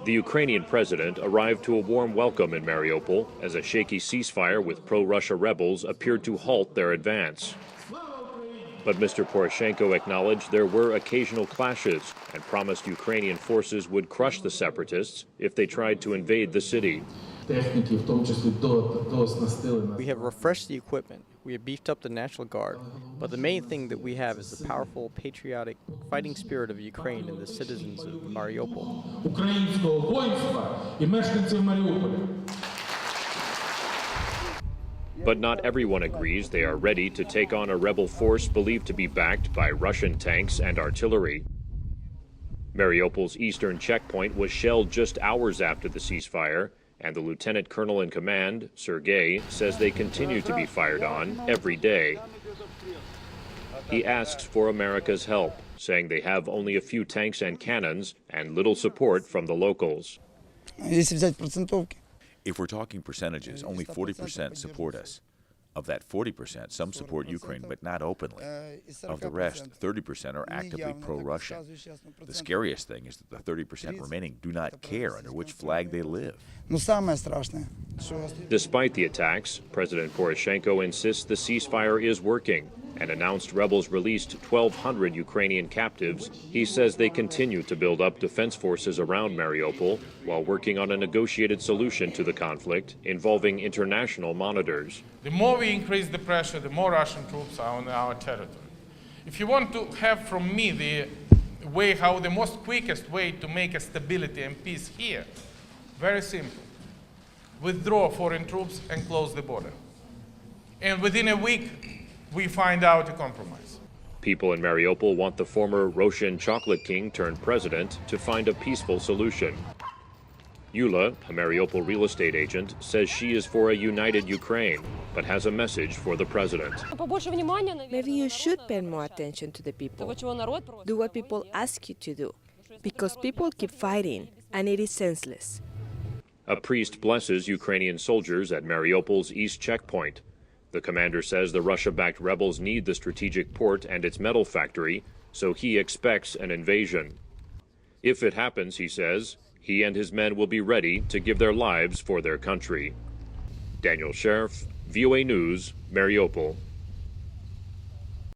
The Ukrainian president arrived to a warm welcome in Mariupol as a shaky ceasefire with pro-Russia rebels appeared to halt their advance. But Mr. Poroshenko acknowledged there were occasional clashes and promised Ukrainian forces would crush the separatists if they tried to invade the city. We have refreshed the equipment, we have beefed up the National Guard, but the main thing that we have is the powerful, patriotic, fighting spirit of Ukraine and the citizens of Mariupol. But not everyone agrees they are ready to take on a rebel force believed to be backed by Russian tanks and artillery. Mariupol's eastern checkpoint was shelled just hours after the ceasefire, and the lieutenant colonel in command, Sergei, says they continue to be fired on every day. He asks for America's help, saying they have only a few tanks and cannons and little support from the locals. If we're talking percentages, only 40% support us. Of that 40%, some support Ukraine, but not openly. Of the rest, 30% are actively pro-Russian. The scariest thing is that the 30% remaining do not care under which flag they live. Despite the attacks, President Poroshenko insists the ceasefire is working and announced rebels released 1,200 Ukrainian captives. He says they continue to build up defense forces around Mariupol while working on a negotiated solution to the conflict involving international monitors. The more we increase the pressure, the more Russian troops are on our territory. If you want to have from me the most quickest way to make a stability and peace here, very simple. Withdraw foreign troops and close the border. And within a week, we find out a compromise. People in Mariupol want the former Russian chocolate king turned president to find a peaceful solution. Yula, a Mariupol real estate agent, says she is for a united Ukraine, but has a message for the president. Maybe you should pay more attention to the people. Do what people ask you to do, because people keep fighting, and it is senseless. A priest blesses Ukrainian soldiers at Mariupol's east checkpoint. The commander says the Russia-backed rebels need the strategic port and its metal factory, so he expects an invasion. If it happens, he says, he and his men will be ready to give their lives for their country. Daniel Schearf, VOA News, Mariupol.